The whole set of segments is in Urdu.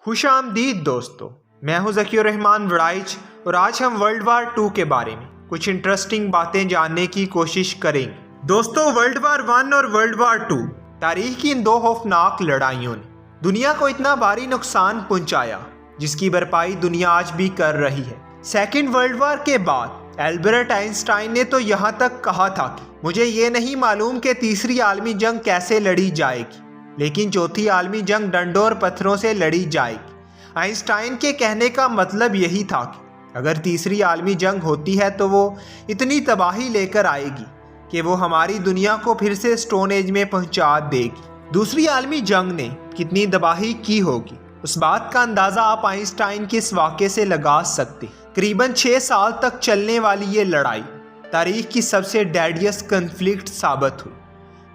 خوش آمدید دوستو، میں ہوں ذکی الرحمان وڑائچ اور آج ہم ورلڈ وار 2 کے بارے میں کچھ انٹرسٹنگ باتیں جاننے کی کوشش کریں گے۔ دوستو، ورلڈ وار 1 اور ورلڈ وار 2 تاریخ کی ان دو خوفناک لڑائیوں نے دنیا کو اتنا بھاری نقصان پہنچایا جس کی بھرپائی دنیا آج بھی کر رہی ہے۔ سیکنڈ ورلڈ وار کے بعد البرٹ آئنسٹائن نے تو یہاں تک کہا تھا کہ مجھے یہ نہیں معلوم کہ تیسری عالمی جنگ کیسے لڑی جائے گی، لیکن چوتھی عالمی جنگ ڈنڈوں اور پتھروں سے لڑی جائے گی۔ آئنسٹائن کے کہنے کا مطلب یہی تھا کہ اگر تیسری عالمی جنگ ہوتی ہے تو وہ اتنی تباہی لے کر آئے گی کہ وہ ہماری دنیا کو پھر سے اسٹون ایج میں پہنچا دے گی۔ دوسری عالمی جنگ نے کتنی تباہی کی ہوگی، اس بات کا اندازہ آپ آئنسٹائن کے اس واقعے سے لگا سکتے ہیں۔ قریباً 6 سال تک چلنے والی یہ لڑائی تاریخ کی سب سے ڈیڈیسٹ کنفلکٹ ثابت ہوئی،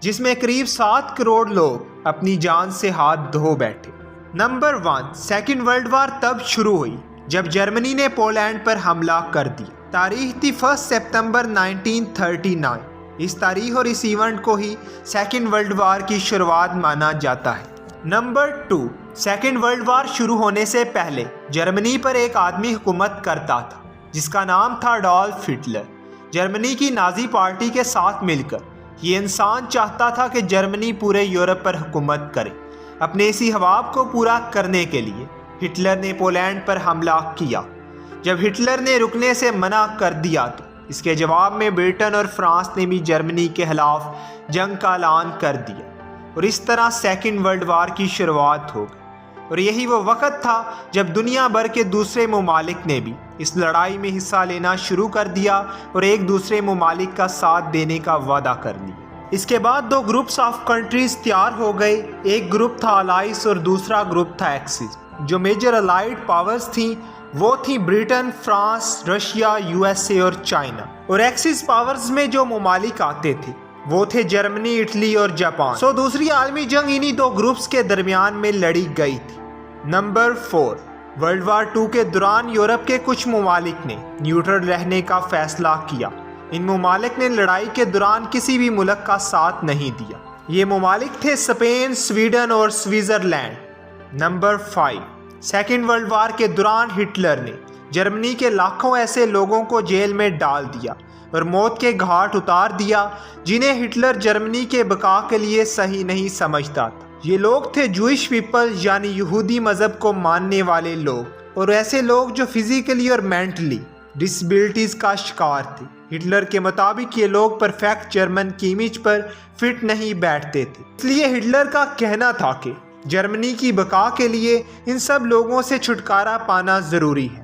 جس میں قریب 7 کروڑ لوگ اپنی جان سے ہاتھ دھو بیٹھے۔ نمبر 1، سیکنڈ ورلڈ وار تب شروع ہوئی جب جرمنی نے پولینڈ پر حملہ کر دیا۔ تاریخ تھی 1 سپتمبر 1939۔ اس تاریخ اور اس ایونٹ کو ہی سیکنڈ ورلڈ وار کی شروعات مانا جاتا ہے۔ نمبر 2، سیکنڈ ورلڈ وار شروع ہونے سے پہلے جرمنی پر ایک آدمی حکومت کرتا تھا جس کا نام تھا اڈولف ہٹلر۔ جرمنی کی نازی پارٹی کے ساتھ مل کر یہ انسان چاہتا تھا کہ جرمنی پورے یورپ پر حکومت کرے۔ اپنے اسی خواب کو پورا کرنے کے لیے ہٹلر نے پولینڈ پر حملہ کیا۔ جب ہٹلر نے رکنے سے منع کر دیا تو اس کے جواب میں برٹن اور فرانس نے بھی جرمنی کے خلاف جنگ کا اعلان کر دیا، اور اس طرح سیکنڈ ورلڈ وار کی شروعات ہو گئی۔ اور یہی وہ وقت تھا جب دنیا بھر کے دوسرے ممالک نے بھی اس لڑائی میں حصہ لینا شروع کر دیا اور ایک دوسرے ممالک کا ساتھ دینے کا وعدہ کر لیا۔ اس کے بعد 2 گروپس آف کنٹریز تیار ہو گئے، ایک گروپ تھا الائز اور دوسرا گروپ تھا ایکسس۔ جو میجر الائڈ پاورز تھیں وہ تھیں برٹن، فرانس، رشیا، USA اور چائنا، اور ایکسس پاورز میں جو ممالک آتے تھے وہ تھے جرمنی، اٹلی اور جاپان۔ دوسری عالمی جنگ انہی 2 گروپس کے درمیان میں لڑی گئی تھی۔ نمبر 4، ورلڈ وار 2 کے دوران یورپ کے کچھ ممالک نے نیوٹرل رہنے کا فیصلہ کیا۔ ان ممالک نے لڑائی کے دوران کسی بھی ملک کا ساتھ نہیں دیا۔ یہ ممالک تھے اسپین، سویڈن اور Switzerland. Number 5، Second World War کے دوران ہٹلر نے جرمنی کے لاکھوں ایسے لوگوں کو جیل میں ڈال دیا اور موت کے گھاٹ اتار دیا جنہیں ہٹلر جرمنی کے بقا کے لیے صحیح نہیں سمجھتا تھا۔ یہ لوگ تھے جوئش پیپل، یعنی یہودی مذہب کو ماننے والے لوگ، اور ایسے لوگ جو فزیکلی اور مینٹلی ڈسیبلٹیز کا شکار تھے۔ ہٹلر کے مطابق یہ لوگ پرفیکٹ جرمن کی امیج پر فٹ نہیں بیٹھتے تھے، اس لیے ہٹلر کا کہنا تھا کہ جرمنی کی بقا کے لیے ان سب لوگوں سے چھٹکارا پانا ضروری ہے۔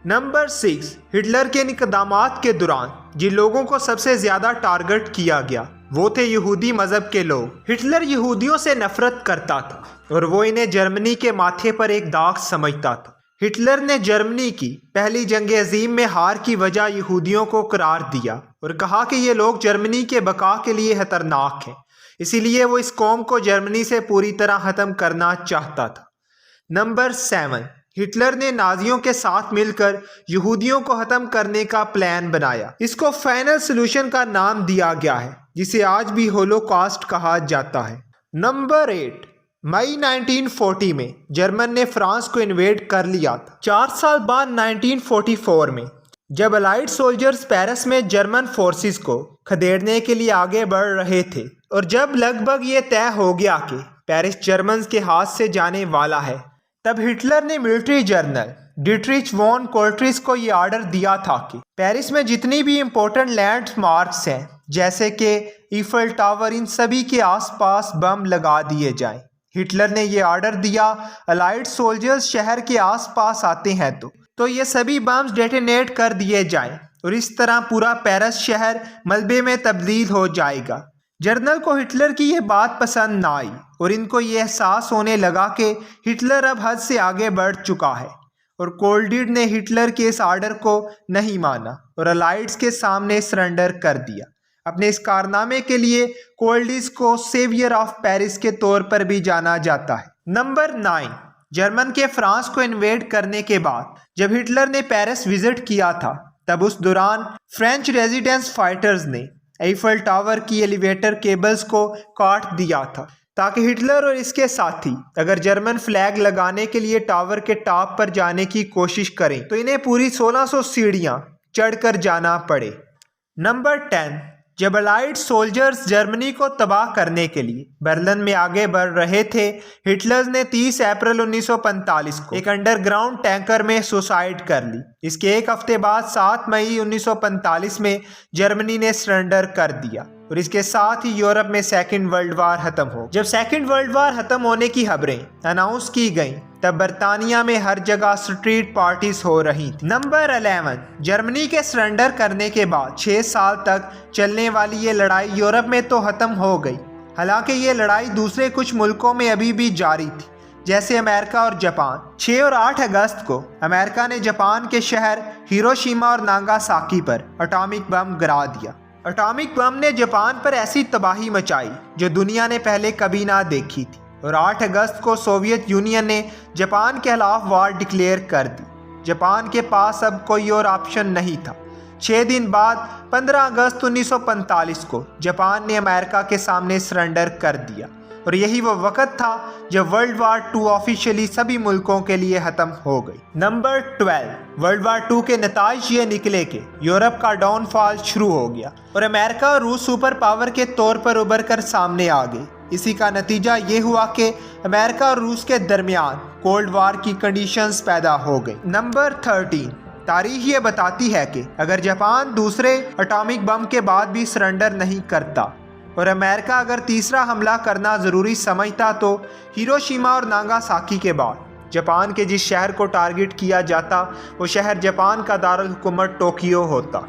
نمبر 6، ہٹلر کے اقدامات کے دوران جن لوگوں کو سب سے زیادہ ٹارگٹ کیا گیا وہ تھے یہودی مذہب کے لوگ۔ ہٹلر یہودیوں سے نفرت کرتا تھا اور وہ انہیں جرمنی کے ماتھے پر ایک داغ سمجھتا تھا۔ ہٹلر نے جرمنی کی پہلی جنگ عظیم میں ہار کی وجہ یہودیوں کو قرار دیا اور کہا کہ یہ لوگ جرمنی کے بقا کے لیے خطرناک ہیں، اسی لیے وہ اس قوم کو جرمنی سے پوری طرح ختم کرنا چاہتا تھا۔ نمبر 7، ہٹلر نے نازیوں کے ساتھ مل کر یہودیوں کو ختم کرنے کا پلان بنایا۔ اس کو فائنل سولوشن کا نام دیا گیا ہے، جسے آج بھی ہولوکاسٹ کہا جاتا ہے۔ نمبر 8، مئی 1940 میں جرمن نے فرانس کو انویڈ کر لیا تھا۔ 4 سال بعد 1944 میں جب الائڈ سولجرز پیرس میں جرمن فورسز کو کھدیڑنے کے لیے آگے بڑھ رہے تھے، اور جب لگ بھگ یہ طے ہو گیا کہ پیرس جرمنز کے ہاتھ سے جانے والا ہے، تب ہٹلر نے ملٹری جنرل ڈیٹریچ وان کولٹریس کو یہ آرڈر دیا تھا کہ پیرس میں جتنی بھی امپورٹنٹ لینڈ مارکس ہیں جیسے کہ ایفل ٹاور، ان سبھی کے آس پاس بم لگا دیے جائیں۔ ہٹلر نے یہ آرڈر دیا الائڈ سولجرز شہر کے آس پاس آتے ہیں تو یہ سبھی بمز ڈیٹینیٹ کر دیے جائیں، اور اس طرح پورا پیرس شہر ملبے میں تبدیل ہو جائے گا۔ جنرل کو ہٹلر کی یہ بات پسند نہ آئی اور ان کو یہ احساس ہونے لگا کہ ہٹلر اب حد سے آگے بڑھ چکا ہے، اور کولڈیڈ نے ہٹلر کے اس آرڈر کو نہیں مانا اور الائڈز کے سامنے سرنڈر کر دیا۔ اپنے اس کارنامے کے لیے کولڈیز کو سیویئر آف پیرس کے طور پر بھی جانا جاتا ہے۔ نمبر 9، جرمن کے فرانس کو انویڈ کرنے کے بعد جب ہٹلر نے پیرس وزٹ کیا تھا، تب اس دوران فرینچ ریزیڈنس فائٹرز نے ایفل ٹاور کی ایلیویٹر کیبلز کو کاٹ دیا تھا۔ تاکہ ہٹلر اور اس کے ساتھی اگر جرمن فلیگ لگانے کے لیے ٹاور کے ٹاپ پر جانے کی کوشش کریں تو انہیں پوری 1600 سیڑھیاں چڑھ کر جانا پڑے۔ نمبر 10، جب الائڈ سولجرز جرمنی کو تباہ کرنے کے لیے برلن میں آگے بڑھ رہے تھے، ہٹلر نے 30 اپریل 1945 کو ایک انڈر گراؤنڈ ٹینکر میں سوسائڈ کر لی۔ اس کے ایک ہفتے بعد 7 مئی 1945 میں جرمنی نے سرنڈر کر دیا اور اس کے ساتھ ہی یورپ میں سیکنڈ ورلڈ وار ختم ہو۔ جب سیکنڈ ورلڈ وار ختم ہونے کی خبریں اناؤنس کی گئیں تب برطانیہ میں ہر جگہ سٹریٹ پارٹیز ہو رہی تھیں۔ نمبر 11، جرمنی کے سرنڈر کرنے کے بعد 6 سال تک چلنے والی یہ لڑائی یورپ میں تو ختم ہو گئی، حالانکہ یہ لڑائی دوسرے کچھ ملکوں میں ابھی بھی جاری تھی، جیسے امریکہ اور جاپان۔ 6 اور 8 اگست کو امریکہ نے جاپان کے شہر ہیروشیما اور ناگاساکی پر اٹامک بم گرا دیا۔ اٹامک بم نے جاپان پر ایسی تباہی مچائی جو دنیا نے پہلے کبھی نہ دیکھی تھی، اور 8 اگست کو سوویت یونین نے جاپان کے خلاف وار ڈکلیئر کر دی۔ جاپان کے پاس اب کوئی اور آپشن نہیں تھا۔ 6 دن بعد 15 اگست 1945 کو جاپان نے امریکہ کے سامنے سرنڈر کر دیا، اور یہی وہ وقت تھا جب ورلڈ وار 2 آفیشیلی سبھی ملکوں کے لیے ختم ہو گئی۔ نمبر 12، ورلڈ وار 2 کے نتائج یہ نکلے کہ یورپ کا ڈاؤن فال شروع ہو گیا اور امریکہ اور روس سپر پاور کے طور پر ابھر کر سامنے آ گئی۔ اسی کا نتیجہ یہ ہوا کہ امریکہ اور روس کے درمیان کولڈ وار کی کنڈیشنز پیدا ہو گئی۔ نمبر 13، تاریخ یہ بتاتی ہے کہ اگر جاپان دوسرے اٹامک بم کے بعد بھی سرنڈر نہیں کرتا اور امریکہ اگر تیسرا حملہ کرنا ضروری سمجھتا تو ہیروشیما اور ناگاساکی کے بعد جاپان کے جس شہر کو ٹارگٹ کیا جاتا وہ شہر جاپان کا دارالحکومت ٹوکیو ہوتا۔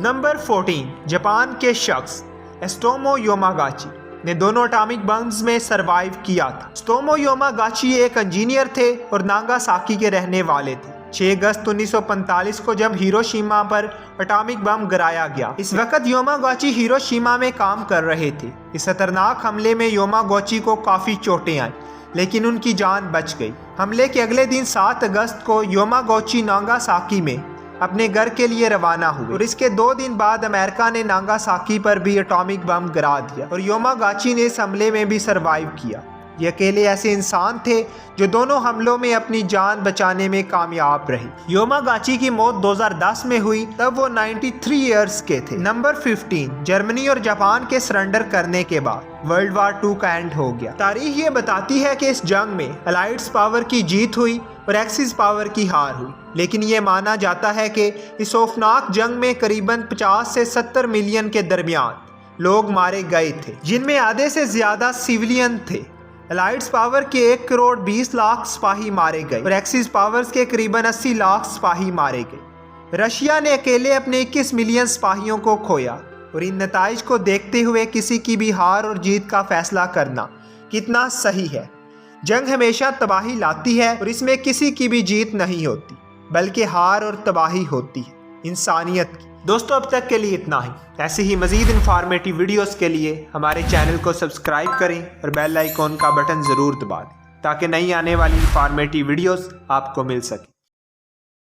نمبر 14، جاپان کے شخص ایسٹومو یاماگاچی نے دونوں اٹامک بمز میں سروائیو کیا تھا۔ ایسٹومو یاماگاچی ایک انجینئر تھے اور ناگاساکی کے رہنے والے تھے۔ 6 اگست 1945 کو جب ہیروشیما پر اٹامک بم گرایا گیا، اس وقت یاماگاچی ہیروشیما میں کام کر رہے تھے۔ اس خطرناک حملے میں یاماگاچی کو کافی چوٹیں آئیں، لیکن ان کی جان بچ گئی۔ حملے کے اگلے دن 7 اگست کو یاماگاچی ناگاساکی میں اپنے گھر کے لیے روانہ ہوئے، اور اس کے 2 دن بعد امریکہ نے ناگاساکی پر بھی اٹامک بم گرا دیا اور یاماگاچی نے اس حملے میں بھی سروائیو کیا۔ یہ اکیلے ایسے انسان تھے جو دونوں حملوں میں اپنی جان بچانے میں کامیاب رہے۔ یاماگاچی کی موت 2010 میں ہوئی، تب وہ 93 ایئرز کے تھے۔ نمبر 15، جرمنی اور جاپان کے سرنڈر کرنے کے بعد ورلڈ وار 2 کا اینڈ ہو گیا۔ تاریخ یہ بتاتی ہے کہ اس جنگ میں الائڈز پاور کی جیت ہوئی اور ایکسس پاور کی ہار ہوئی، لیکن یہ مانا جاتا ہے کہ اس خوفناک جنگ میں قریباً 50 سے 70 ملین کے درمیان لوگ مارے گئے تھے، جن میں آدھے سے زیادہ سیویلین تھے۔ الائڈز پاور کے 1 کروڑ 20 لاکھ سپاہی مارے گئے اور ایکسس پاورز کے قریباً 80 لاکھ سپاہی مارے گئے۔ رشیا نے اکیلے اپنے 21 ملین سپاہیوں کو کھویا، اور ان نتائج کو دیکھتے ہوئے کسی کی بھی ہار اور جیت کا فیصلہ کرنا کتنا صحیح ہے۔ جنگ ہمیشہ تباہی لاتی ہے اور اس میں کسی کی بھی جیت نہیں ہوتی، بلکہ ہار اور تباہی ہوتی ہے انسانیت کی۔ دوستو، اب تک کے لیے اتنا ہی۔ ایسے ہی مزید انفارمیٹیو ویڈیوز کے لیے ہمارے چینل کو سبسکرائب کریں اور بیل آئیکن کا بٹن ضرور دبا دیں تاکہ نئی آنے والی انفارمیٹیو ویڈیوز آپ کو مل سکیں۔